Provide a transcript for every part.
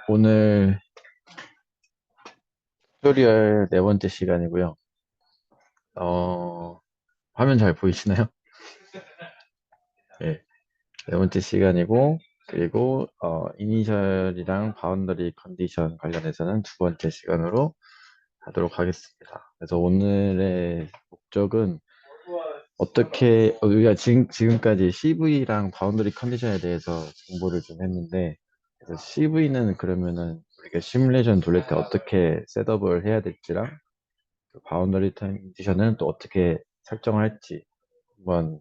오늘 튜토리얼 네 번째 시간이고요. 화면 잘 보이시나요? 네, 네 번째 시간이고, 그리고 이니셜이랑 바운더리 컨디션 관련해서는 두 번째 시간으로 하도록 하겠습니다. 그래서 오늘의 목적은 우리가 지금까지 CV랑 바운더리 컨디션에 대해서 공부를 좀 했는데, 그래서 CV는 그러면은 우리가 시뮬레이션 돌릴 때 어떻게 셋업을 해야 될지랑 바운더리 컨디션은 또 어떻게 설정할지 한번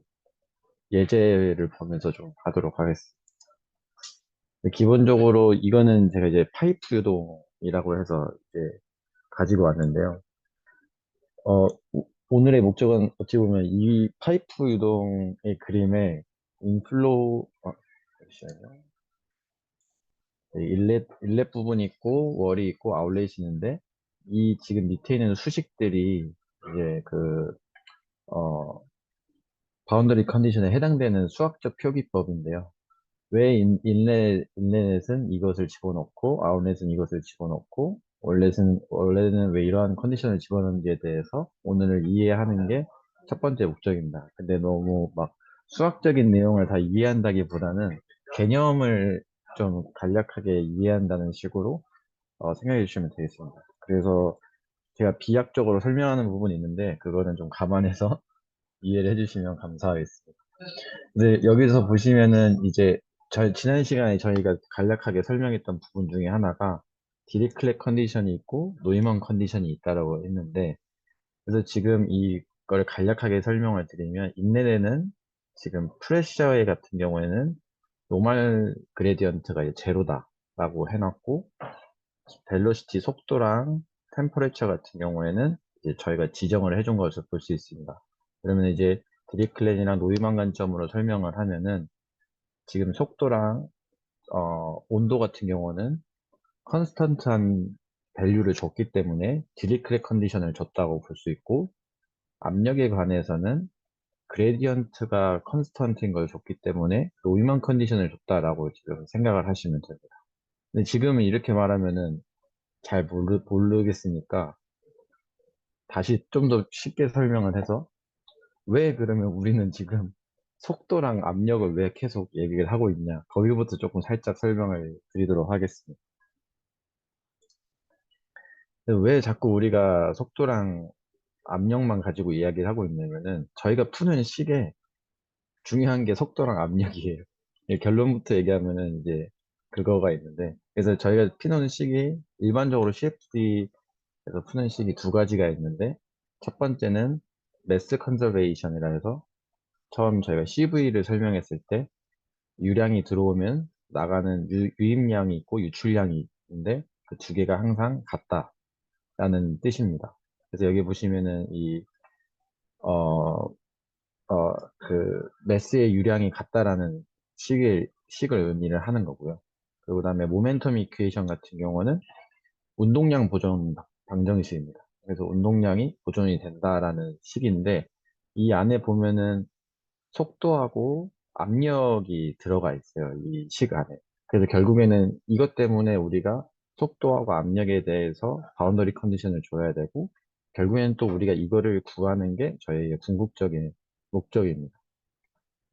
예제를 보면서 좀 하도록 하겠습니다. 기본적으로 이거는 제가 이제 파이프 유동이라고 해서 이제 가지고 왔는데요. 오늘의 목적은 어찌 보면 이 파이프 유동의 그림에 잠시만요. 인렛 부분이 있고 월이 있고 아웃렛이 있는데 이 지금 밑에 있는 수식들이 이제 어, 바운더리 컨디션에 해당되는 수학적 표기법인데요. 왜 인렛은 이것을 집어넣고 아웃렛은 이것을 집어넣고 원래는 왜 이러한 컨디션을 집어넣는지에 대해서 오늘 이해하는 게 첫 번째 목적입니다. 근데 너무 막 수학적인 내용을 다 이해한다기보다는 개념을 좀 간략하게 이해한다는 식으로 생각해 주시면 되겠습니다. 그래서 제가 비약적으로 설명하는 부분이 있는데 그거는 좀 감안해서 이해를 해주시면 감사하겠습니다. 네, 여기서 보시면은 이제 지난 시간에 저희가 간략하게 설명했던 부분 중에 하나가 디리클렛 컨디션이 있고 노이먼 컨디션이 있다라고 했는데 그래서 지금 이걸 간략하게 설명을 드리면 인넷에는 지금 프레셔에 같은 경우에는 노멀 그레디언트가 이제 제로다라고 해놨고 벨로시티 속도랑 템퍼레처 같은 경우에는 이제 저희가 지정을 해준 것을 볼 수 있습니다. 그러면 이제 디리클렛이랑 노이만 관점으로 설명을 하면은 지금 속도랑 온도 같은 경우는 컨스턴트한 밸류를 줬기 때문에 디리클렛 컨디션을 줬다고 볼 수 있고 압력에 관해서는 그레디언트가 컨스턴트인 걸 줬기 때문에 노이만 컨디션을 줬다라고 지금 생각을 하시면 됩니다. 근데 지금은 이렇게 말하면은 잘 모르겠으니까 다시 좀 더 쉽게 설명을 해서 왜 그러면 우리는 지금 속도랑 압력을 왜 계속 얘기를 하고 있냐 거기부터 조금 살짝 설명을 드리도록 하겠습니다. 왜 자꾸 우리가 속도랑 압력만 가지고 이야기를 하고 있냐면은 저희가 푸는 식에 중요한 게 속도랑 압력이에요. 결론부터 얘기하면은 이제 그거가 있는데 그래서 저희가 피노는 식이 일반적으로 CFD에서 푸는 식이 두 가지가 있는데 첫 번째는 매스 컨저베이션이라 해서 처음 저희가 CV를 설명했을 때 유량이 들어오면 나가는 유입량이 있고 유출량이 있는데 그 두 개가 항상 같다라는 뜻입니다. 그래서 여기 보시면은 어, 매스의 유량이 같다라는 식을 의미를 하는 거고요. 그리고 그다음에 모멘텀 이퀘이션 같은 경우는 운동량 보존 방정식입니다. 그래서 운동량이 보존이 된다라는 식인데 이 안에 보면은 속도하고 압력이 들어가 있어요. 이 식 안에. 그래서 결국에는 이것 때문에 우리가 속도하고 압력에 대해서 바운더리 컨디션을 줘야 되고, 결국에는 또 우리가 이거를 구하는 게 저희의 궁극적인 목적입니다.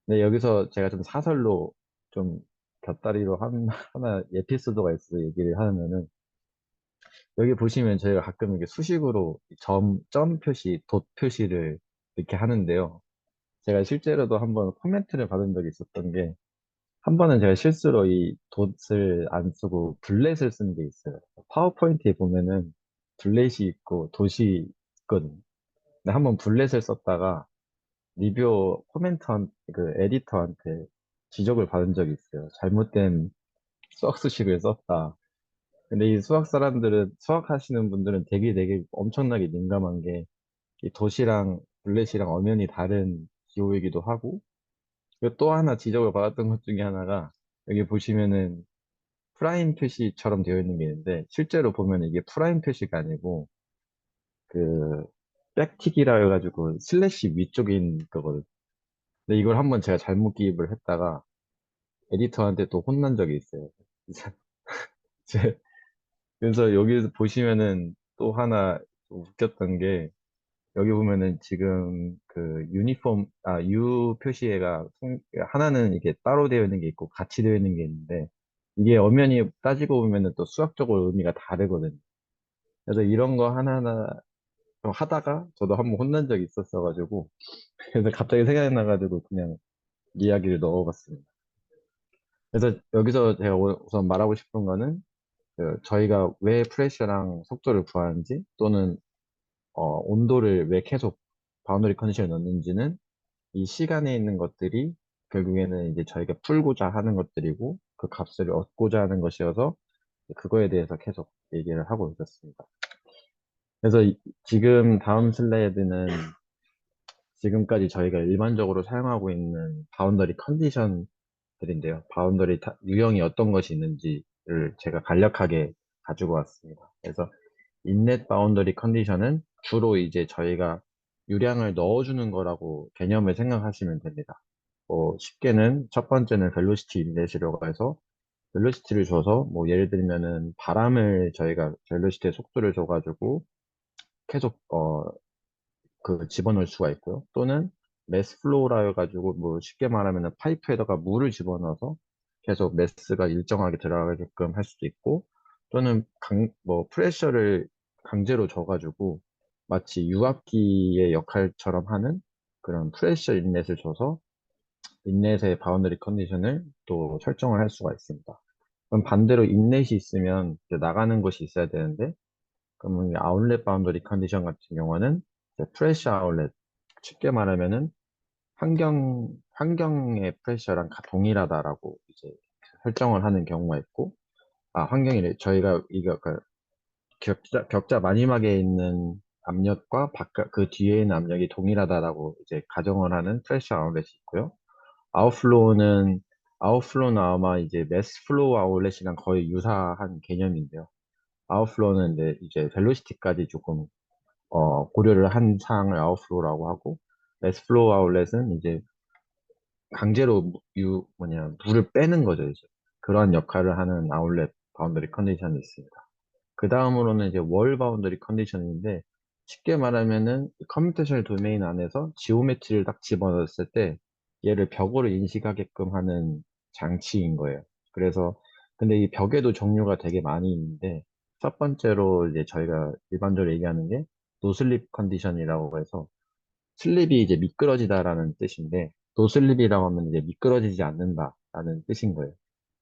근데 여기서 제가 좀 사설로 좀 곁다리로 하나 에피소드가 있어서 얘기를 하면은, 여기 보시면 저희가 가끔 이렇게 수식으로 점 표시, 돛 표시를 이렇게 하는데요. 제가 실제로도 한번 코멘트를 받은 적이 있었던 게, 한 번은 제가 실수로 이 돛을 안 쓰고 블렛을 쓴 게 있어요. 파워포인트에 보면은 블렛이 있고 돛이 있거든요. 근데 한번 블렛을 썼다가 리뷰 에디터한테 지적을 받은 적이 있어요. 잘못된 수학 수식을 썼다. 근데 이 수학 사람들은, 수학 하시는 분들은 되게 엄청나게 민감한 게, 이 돛이랑 블렛이랑 엄연히 다른 기호이기도 하고, 그리고 또 하나 지적을 받았던 것 중에 하나가 여기 보시면은 프라임 표시처럼 되어 있는 게 있는데 실제로 보면 이게 프라임 표시가 아니고 그 백틱이라 해가지고 슬래시 위쪽인 거거든요. 근데 이걸 한번 제가 잘못 기입을 했다가 에디터한테 또 혼난 적이 있어요. 그래서 여기서 보시면은 또 하나 좀 웃겼던 게 여기 보면은 지금 그 U 표시가 하나는 이게 따로 되어 있는 게 있고 같이 되어 있는 게 있는데 이게 엄연히 따지고 보면은 또 수학적으로 의미가 다르거든요. 그래서 이런 거 하나하나 좀 하다가 저도 한번 혼난 적이 있었어가지고 그래서 갑자기 생각이 나가지고 그냥 이야기를 넣어봤습니다. 그래서 여기서 제가 우선 말하고 싶은 거는 그 저희가 왜 프레셔랑 속도를 구하는지 또는 온도를 왜 계속 바운더리 컨디션에 넣는지는 이 시간에 있는 것들이 결국에는 이제 저희가 풀고자 하는 것들이고 그 값을 얻고자 하는 것이어서 그거에 대해서 계속 얘기를 하고 있었습니다. 그래서 지금 다음 슬라이드는 지금까지 저희가 일반적으로 사용하고 있는 바운더리 컨디션들인데요. 유형이 어떤 것이 있는지를 제가 간략하게 가지고 왔습니다. 그래서 인넷 바운더리 컨디션은 주로 이제 저희가 유량을 넣어주는 거라고 개념을 생각하시면 됩니다. 쉽게는 첫 번째는 벨로시티 인넷이라고 해서 벨로시티를 줘서 뭐 예를 들면은 바람을 저희가 벨로시티의 속도를 줘가지고 계속 그 집어넣을 수가 있고요. 또는 매스 플로우라 해가지고 뭐 쉽게 말하면 파이프에다가 물을 집어넣어서 계속 매스가 일정하게 들어가게끔 할 수도 있고 또는 뭐 프레셔를 강제로 줘가지고 마치 유압기의 역할처럼 하는 그런 프레셔 인렛을 줘서 인렛의 바운더리 컨디션을 또 설정을 할 수가 있습니다. 그럼 반대로 인렛이 있으면 이제 나가는 곳이 있어야 되는데 그러면 이 아웃렛 바운더리 컨디션 같은 경우는 프레셔 아웃렛 쉽게 말하면은 환경의 프레셔랑 동일하다라고 이제 설정을 하는 경우가 있고 환경이래 저희가 이거 그 격자 마지막에 있는 압력과 바깥 그 뒤에 있는 압력이 동일하다라고 이제 가정을 하는 프레셔 아웃렛이 있고요. 아웃플로우는 아웃플로우는 아마 이제 매스 플로우 아웃렛이랑 거의 유사한 개념인데요. 아웃플로우는 이제 벨로시티까지 조금 고려를 한 사항을 아웃플로우라고 하고 매스플로우 아웃렛은 이제 강제로 물을 빼는 거죠, 이제. 그러한 역할을 하는 아웃렛 바운더리 컨디션이 있습니다. 그 다음으로는 이제 월 바운더리 컨디션인데 쉽게 말하면은 컴퓨테이션 도메인 안에서 지오메트리를 딱 집어넣었을 때 얘를 벽으로 인식하게끔 하는 장치인 거예요. 그래서 근데 이 벽에도 종류가 되게 많이 있는데 첫 번째로 이제 저희가 일반적으로 얘기하는 게 노슬립 컨디션이라고 해서 슬립이 이제 미끄러지다라는 뜻인데 노슬립이라고 하면 이제 미끄러지지 않는다라는 뜻인 거예요.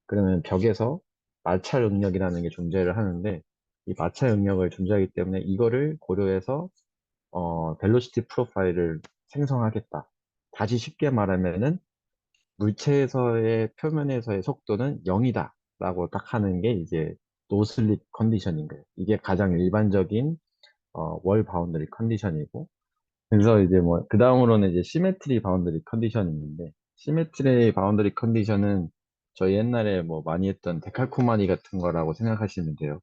그러면 벽에서 마찰 응력이라는 게 존재를 하는데 이 마찰 응력을 존재하기 때문에 이거를 고려해서 벨로시티 프로파일을 생성하겠다. 다시 쉽게 말하면은 물체에서의 표면에서의 속도는 0이다 라고 딱 하는 게 이제 노슬립 컨디션인 거예요. 이게 가장 일반적인 월 바운더리 컨디션이고 그래서 이제 뭐, 그 다음으로는 이제 시메트리 바운더리 컨디션이 있는데, 시메트리 바운더리 컨디션은 저희 옛날에 뭐 많이 했던 데칼코마니 같은 거라고 생각하시면 돼요.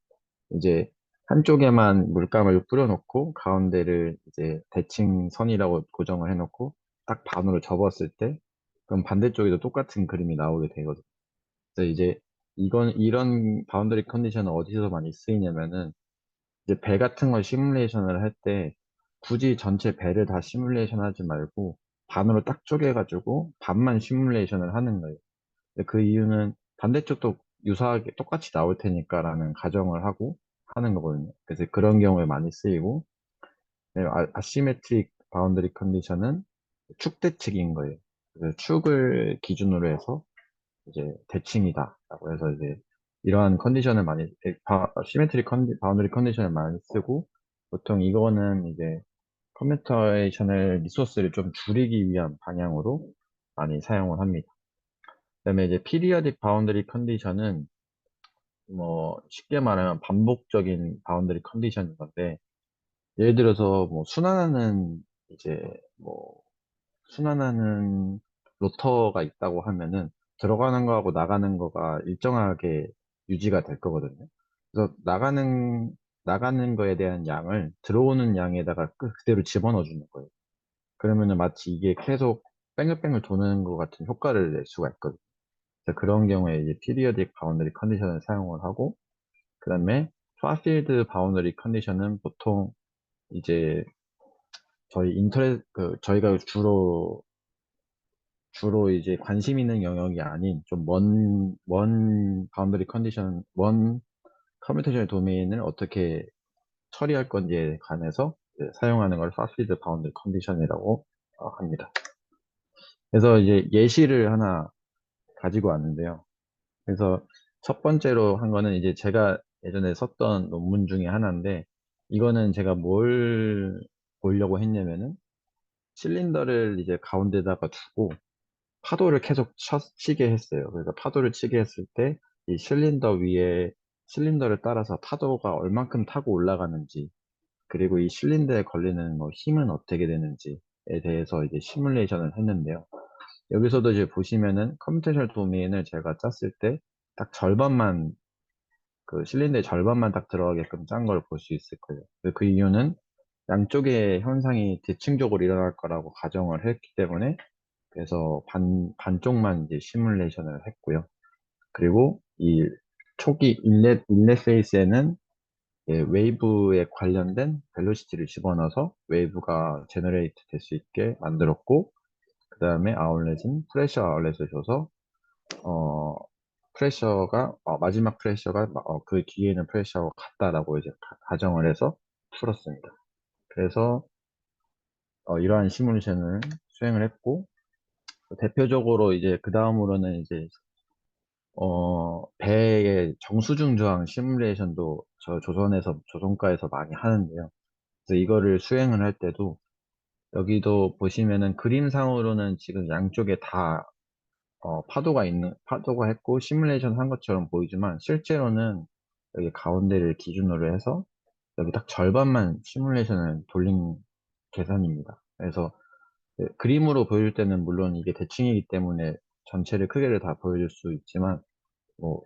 이제 한쪽에만 물감을 뿌려놓고, 가운데를 이제 대칭선이라고 고정을 해놓고, 딱 반으로 접었을 때, 그럼 반대쪽에도 똑같은 그림이 나오게 되거든요. 그래서 이제 이런 바운더리 컨디션은 어디서 많이 쓰이냐면은, 이제 배 같은 걸 시뮬레이션을 할 때 굳이 전체 배를 다 시뮬레이션 하지 말고 반으로 딱 쪼개가지고 반만 시뮬레이션을 하는 거예요. 근데 그 이유는 반대쪽도 유사하게 똑같이 나올 테니까라는 가정을 하고 하는 거거든요. 그래서 그런 경우에 많이 쓰이고 아시메트릭 바운더리 컨디션은 축 대칭인 거예요. 그래서 축을 기준으로 해서 이제 대칭이다라고 해서 이제 이러한 컨디션을 많이 시메트리 바운더리 컨디션을 많이 쓰고 보통 이거는 이제 컴퓨테이셔널 리소스를 좀 줄이기 위한 방향으로 많이 사용을 합니다. 그다음에 이제 피리어딕 바운더리 컨디션은 뭐 쉽게 말하면 반복적인 바운더리 컨디션인 건데 예를 들어서 뭐 이제 뭐 순환하는 로터가 있다고 하면은 들어가는 거하고 나가는 거가 일정하게 유지가 될 거거든요. 그래서 나가는 거에 대한 양을 들어오는 양에다가 그대로 집어넣어 주는 거예요. 그러면은 마치 이게 계속 뺑글뺑글 도는 것 같은 효과를 낼 수가 있거든요. 그래서 그런 경우에 이제 피리어딕 바운더리 컨디션을 사용을 하고 그다음에 파필드 바운더리 컨디션은 보통 이제 저희가 주로 이제 관심 있는 영역이 아닌 좀 먼 바운더리 컨디션, 먼 컴퓨테이션 도메인을 어떻게 처리할 건지에 관해서 이제 사용하는 걸 파필드 바운더리 컨디션이라고 합니다. 그래서 이제 예시를 하나 가지고 왔는데요. 그래서 첫 번째로 한 거는 이제 제가 예전에 썼던 논문 중에 하나인데, 이거는 제가 뭘 보려고 했냐면은 실린더를 이제 가운데다가 두고 파도를 계속 치게 했어요. 그래서 파도를 치게 했을 때 이 실린더 위에 실린더를 따라서 파도가 얼만큼 타고 올라가는지, 그리고 이 실린더에 걸리는 뭐 힘은 어떻게 되는지에 대해서 이제 시뮬레이션을 했는데요. 여기서도 이제 보시면은 컴퓨테이션 도메인을 제가 짰을 때 딱 절반만, 그 실린더의 절반만 딱 들어가게끔 짠 걸 볼 수 있을 거예요. 그 이유는 양쪽의 현상이 대칭적으로 일어날 거라고 가정을 했기 때문에, 그래서 반쪽만 이제 시뮬레이션을 했고요. 그리고 이 초기 인렛 페이스에는 웨이브에 관련된 벨로시티를 집어넣어서 웨이브가 제너레이트 될 수 있게 만들었고, 그 다음에 아울렛은 프레셔 아울렛을 줘서 어, 마지막 프레셔가 그 뒤에는 프레셔가 같다라고 이제 가정을 해서 풀었습니다. 그래서 이러한 시뮬레이션을 수행을 했고, 대표적으로 이제 그 다음으로는 이제 배의 정수중 저항 시뮬레이션도 조선과에서 많이 하는데요. 그래서 이거를 수행을 할 때도 여기도 보시면은 그림상으로는 지금 양쪽에 다 파도가 했고 시뮬레이션 한 것처럼 보이지만, 실제로는 여기 가운데를 기준으로 해서 여기 딱 절반만 시뮬레이션을 돌린 계산입니다. 그래서 그림으로 보여줄 때는 물론 이게 대칭이기 때문에 전체를 크게를 다 보여줄 수 있지만, 뭐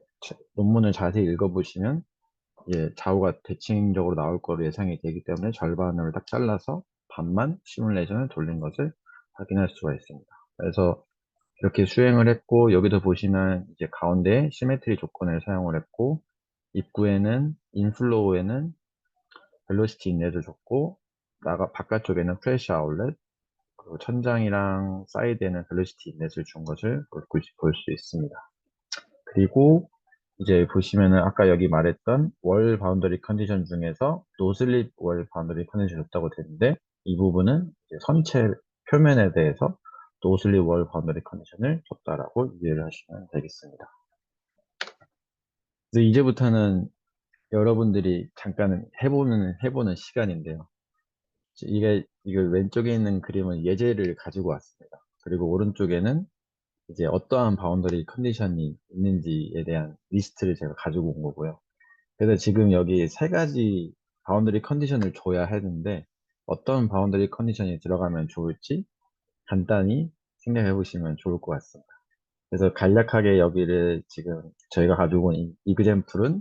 논문을 자세히 읽어보시면 좌우가 대칭적으로 나올 거로 예상이 되기 때문에 절반을 딱 잘라서 반만 시뮬레이션을 돌린 것을 확인할 수가 있습니다. 그래서 이렇게 수행을 했고, 여기도 보시면 이제 가운데 시메트리 조건을 사용을 했고, 입구에는 인플로우에는 벨로시티 인렛을 줬고, 바깥쪽에는 프레셔 아울렛, 그리고 천장이랑 사이드에는 벨로시티 인렛을 준 것을 볼 수 있습니다. 그리고 이제 보시면은 아까 여기 말했던 월 바운더리 컨디션 중에서 노슬립 월 바운더리 컨디션 줬다고 되는데, 이 부분은 이제 선체 표면에 대해서 노슬립 월 바운더리 컨디션을 줬다라고 이해를 하시면 되겠습니다. 그래서 이제부터는 여러분들이 잠깐 해보는 시간인데요. 이게 왼쪽에 있는 그림은 예제를 가지고 왔습니다. 그리고 오른쪽에는 이제 어떠한 바운더리 컨디션이 있는지에 대한 리스트를 제가 가지고 온 거고요. 그래서 지금 여기 세 가지 바운더리 컨디션을 줘야 하는데, 어떤 바운더리 컨디션이 들어가면 좋을지 간단히 생각해 보시면 좋을 것 같습니다. 그래서 간략하게 여기를 지금 저희가 가지고 온 이그젬플은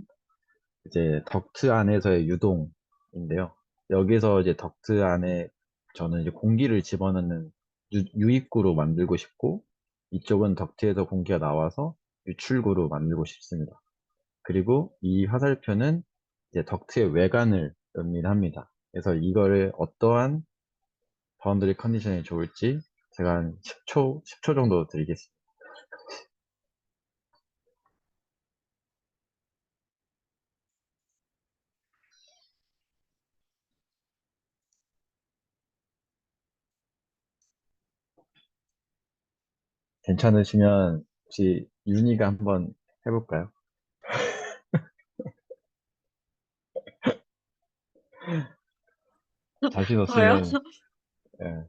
이제 덕트 안에서의 유동인데요. 여기서 이제 덕트 안에 저는 이제 공기를 집어넣는 유입구로 만들고 싶고, 이쪽은 덕트에서 공기가 나와서 유출구로 만들고 싶습니다. 그리고 이 화살표는 이제 덕트의 외관을 의미합니다. 그래서 이거를 어떠한 바운더리 컨디션이 좋을지 제가 한 10초 정도 드리겠습니다. 괜찮으시면 혹시 윤희가 한번 해볼까요? 자신 저요? 없으면, 예,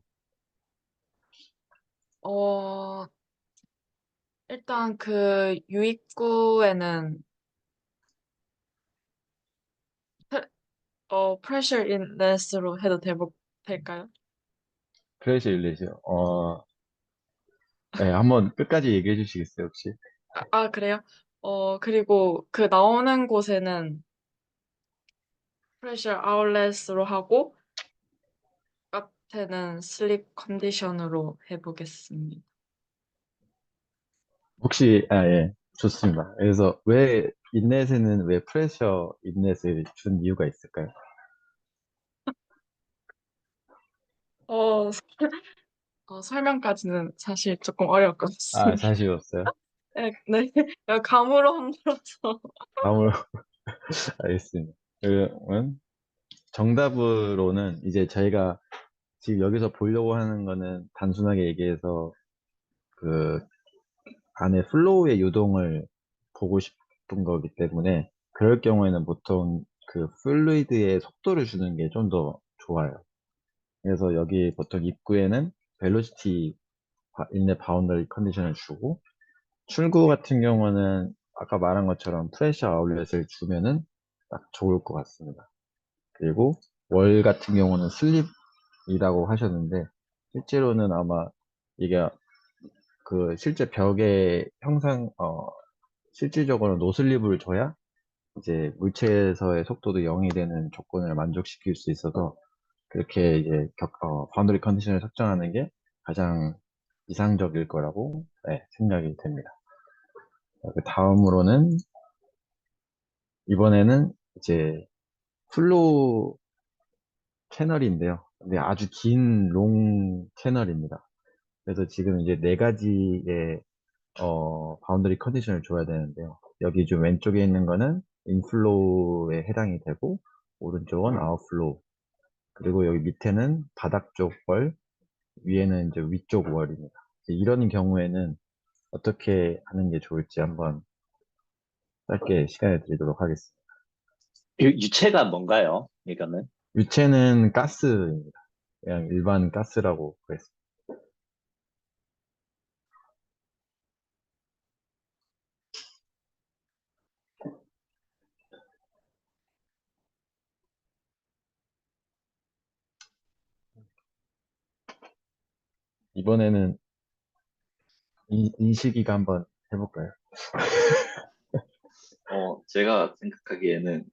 어, 일단 그 유입구에는 프레, pressure inlet으로 해도 될까요? 크래시 일리시요. 예, 한번 끝까지 얘기해 주시겠어요, 혹시? 그래요? 그리고 그 나오는 곳에는 pressure outlet으로 하고 바깥에는 슬립 컨디션으로 해보겠습니다. 예, 좋습니다. 그래서 왜 인넷에는 왜 프레셔 인넷을 준 이유가 있을까요? 어, 설명까지는 사실 조금 어려울 것 아, 같습니다. 사실 없어요. 네, 네. 감으로 흔들어서. 다음으로 알겠습니다. 그러면 정답으로는 이제 저희가 지금 여기서 보려고 하는 거는 단순하게 얘기해서 그 안에 플로우의 유동을 보고 싶은 거기 때문에 그럴 경우에는 보통 그 플루이드의 속도를 주는 게 좀 더 좋아요. 그래서 여기 보통 입구에는 벨로시티 인의 바운더리 컨디션을 주고 출구 같은 경우는 아까 말한 것처럼 프레셔 아울렛을 주면은 딱 좋을 것 같습니다. 그리고 월 같은 경우는 슬립이라고 하셨는데 실제로는 아마 이게 그 실제 벽에 실질적으로 노슬립을 줘야 이제 물체에서의 속도도 0이 되는 조건을 만족시킬 수 있어서 그렇게 이제 바운더리 컨디션을 설정하는 게 가장 이상적일 거라고 네, 생각이 됩니다. 그 다음으로는 이번에는 이제 플로우 채널인데요. 근데 아주 긴 롱 채널입니다. 그래서 지금 이제 네 가지의 바운더리 컨디션을 줘야 되는데요. 여기 좀 왼쪽에 있는 거는 인플로우에 해당이 되고 오른쪽은 아웃플로우 그리고 여기 밑에는 바닥 쪽 월, 위에는 이제 위쪽 월입니다. 이런 경우에는 어떻게 하는 게 좋을지 한번 짧게 시간을 드리도록 하겠습니다. 유체가 뭔가요? 이거는? 위체는 가스입니다. 그냥 일반 가스라고 그랬습니다. 이번에는 인식이가 한번 해볼까요? 제가 생각하기에는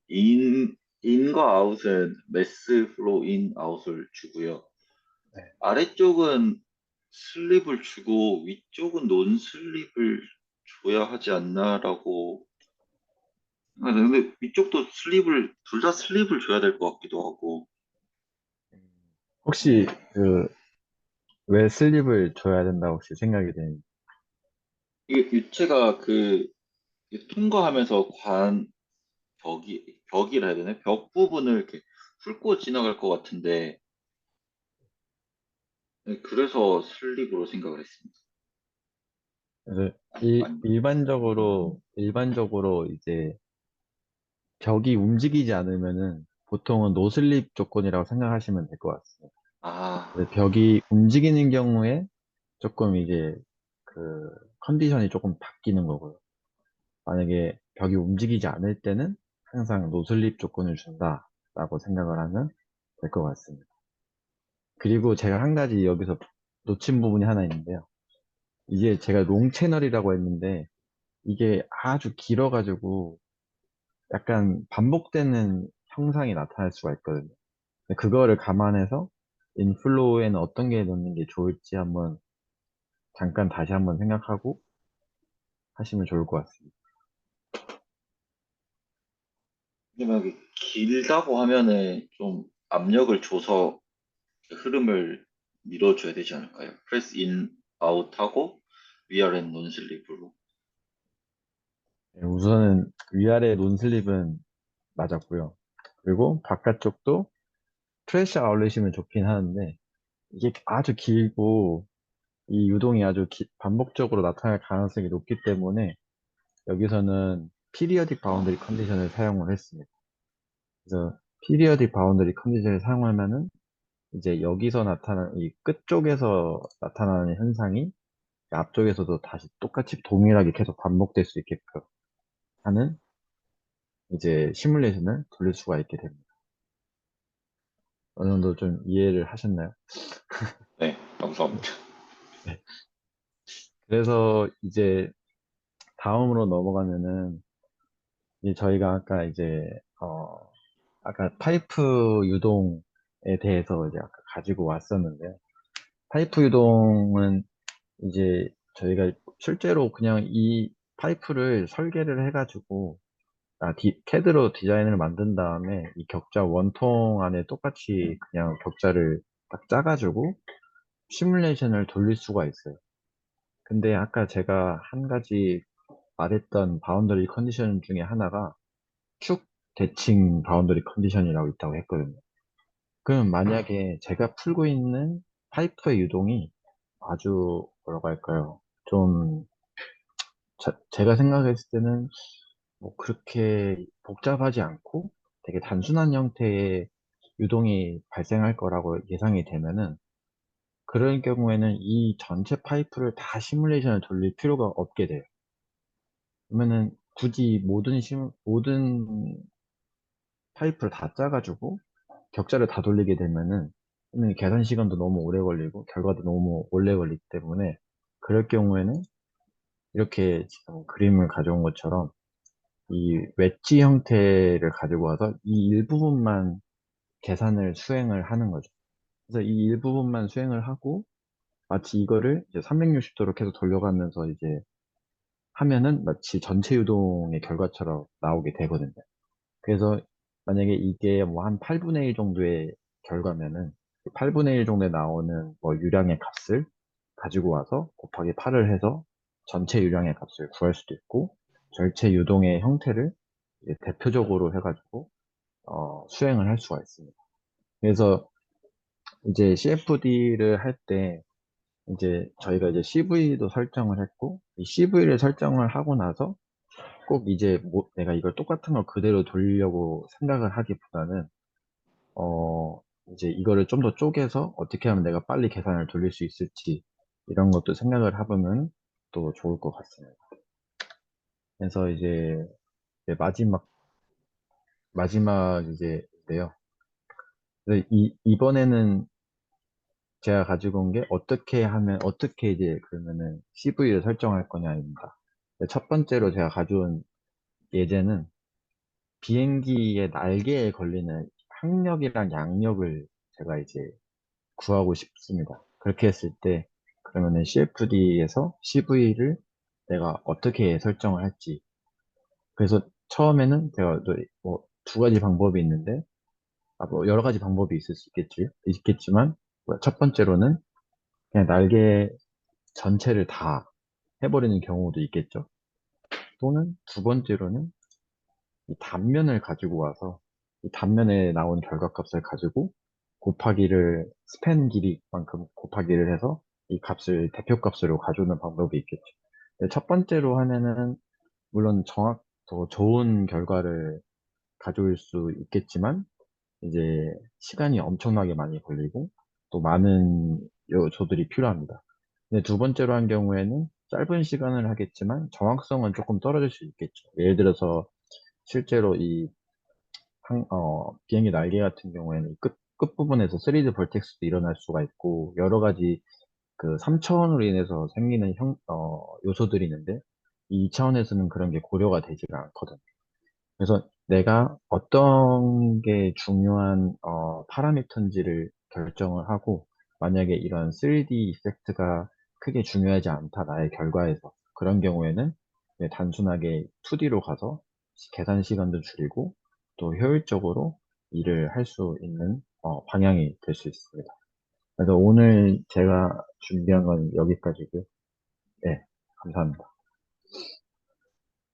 인과 아웃은 매스 플로우 인 아웃을 주고요. 네. 아래쪽은 슬립을 주고 위쪽은 논 슬립을 줘야 하지 않나라고. 근데 위쪽도 둘 다 슬립을 줘야 될 것 같기도 하고. 혹시 그 왜 슬립을 줘야 된다고 혹시 생각이 되는지. 이게 유체가 통과하면서 벽이라 해야 되나? 벽 부분을 이렇게 훑고 지나갈 것 같은데, 네, 그래서 슬립으로 생각을 했습니다. 그래서 아니, 일반적으로 이제 벽이 움직이지 않으면은 보통은 노슬립 조건이라고 생각하시면 될 것 같습니다. 아, 그래서 벽이 움직이는 경우에 조금 이제 그 컨디션이 조금 바뀌는 거고요. 만약에 벽이 움직이지 않을 때는 항상 노슬립 조건을 준다라고 생각을 하면 될 것 같습니다. 그리고 제가 한 가지 여기서 놓친 부분이 하나 있는데요. 이게 제가 롱 채널이라고 했는데 이게 아주 길어가지고 약간 반복되는 형상이 나타날 수가 있거든요. 근데 그거를 감안해서 인플로우에는 어떤 게 넣는 게 좋을지 한번 잠깐 다시 한번 생각하고 하시면 좋을 것 같습니다. 왜냐면 길다고 하면은 좀 압력을 줘서 그 흐름을 밀어줘야 되지 않을까요? 프레스 인, 아웃하고 위아래 논슬립으로. 네, 우선은 위아래 논슬립은 맞았고요. 그리고 바깥쪽도 프레셔 아울렛이면 좋긴 하는데 이게 아주 길고 이 유동이 아주 반복적으로 나타날 가능성이 높기 때문에 여기서는 피리어딕 바운더리 컨디션을 사용을 했습니다. 그래서 피리어딕 바운더리 컨디션을 사용하면은 이제 여기서 나타나는 이 끝쪽에서 나타나는 현상이 앞쪽에서도 다시 똑같이 동일하게 계속 반복될 수 있게끔 하는 이제 시뮬레이션을 돌릴 수가 있게 됩니다. 어느 정도 좀 이해를 하셨나요? 네, 감사합니다. 네. 그래서 이제 다음으로 넘어가면은 이제 저희가 아까 이제 아까 파이프 유동에 대해서 이제 아까 가지고 왔었는데요. 파이프 유동은 이제 저희가 실제로 그냥 이 파이프를 설계를 해가지고 CAD로 디자인을 만든 다음에 이 격자 원통 안에 똑같이 그냥 격자를 딱 짜가지고 시뮬레이션을 돌릴 수가 있어요. 근데 아까 제가 한 가지 말했던 바운더리 컨디션 중에 하나가 축 대칭 바운더리 컨디션이라고 있다고 했거든요. 그럼 만약에 제가 풀고 있는 파이프의 유동이 아주 뭐라고 할까요? 좀 제가 생각했을 때는 뭐 그렇게 복잡하지 않고 되게 단순한 형태의 유동이 발생할 거라고 예상이 되면은 그럴 경우에는 이 전체 파이프를 다 시뮬레이션을 돌릴 필요가 없게 돼요. 그러면은 굳이 모든 파이프를 다 짜가지고 격자를 다 돌리게 되면은 계산 시간도 너무 오래 걸리고 결과도 너무 오래 걸리기 때문에 그럴 경우에는 이렇게 지금 그림을 가져온 것처럼 이 웨지 형태를 가지고 와서 이 일부분만 계산을 수행을 하는 거죠. 그래서 이 일부분만 수행을 하고 마치 이거를 이제 360도로 계속 돌려가면서 이제 하면은 마치 전체 유동의 결과처럼 나오게 되거든요. 그래서 만약에 이게 뭐 한 8분의 1 정도의 결과면은 8분의 1 정도에 나오는 뭐 유량의 값을 가지고 와서 곱하기 8을 해서 전체 유량의 값을 구할 수도 있고 전체 유동의 형태를 이제 대표적으로 해가지고 수행을 할 수가 있습니다. 그래서 이제 CFD를 할 때 이제 저희가 이제 CV도 설정을 했고 이 CV를 설정을 하고 나서 꼭 이제 뭐 내가 이걸 똑같은 걸 그대로 돌리려고 생각을 하기보다는 이제 이거를 좀 더 쪼개서 어떻게 하면 내가 빨리 계산을 돌릴 수 있을지 이런 것도 생각을 해보면 또 좋을 것 같습니다. 그래서 이제 마지막 이제인데요. 그래서 이번에는 제가 가지고 온 게 어떻게 하면 어떻게 이제 그러면은 CV를 설정할 거냐입니다. 첫 번째로 제가 가져온 예제는 비행기의 날개에 걸리는 항력이랑 양력을 제가 이제 구하고 싶습니다. 그렇게 했을 때 그러면은 CFD에서 CV를 내가 어떻게 설정을 할지. 그래서 처음에는 제가 뭐두 가지 방법이 있는데 뭐 여러 가지 방법이 있겠지만 뭐첫 번째로는 그냥 날개 전체를 다 해버리는 경우도 있겠죠. 또는 두 번째로는 이 단면을 가지고 와서 이 단면에 나온 결과값을 가지고 스팬 길이만큼 곱하기를 해서 이 값을 대표값으로 가져오는 방법이 있겠죠. 근데 첫 번째로 하면은 물론 더 좋은 결과를 가져올 수 있겠지만 이제 시간이 엄청나게 많이 걸리고 또 많은 요소들이 필요합니다. 근데 두 번째로 한 경우에는 짧은 시간을 하겠지만 정확성은 조금 떨어질 수 있겠죠. 예를 들어서 실제로 비행기 날개 같은 경우에는 끝부분에서 3D 벌텍스도 일어날 수가 있고, 여러 가지 그 3차원으로 인해서 생기는 요소들이 있는데, 이 2차원에서는 그런 게 고려가 되지가 않거든요. 그래서 내가 어떤 게 중요한, 파라미터인지를 결정을 하고, 만약에 이런 3D 이펙트가 크게 중요하지 않다, 나의 결과에서. 그런 경우에는 그냥 단순하게 2D로 가서 계산 시간도 줄이고, 또 효율적으로 일을 할 수 있는, 방향이 될 수 있습니다. 그래서 오늘 제가 준비한 건 여기까지고요. 네, 감사합니다.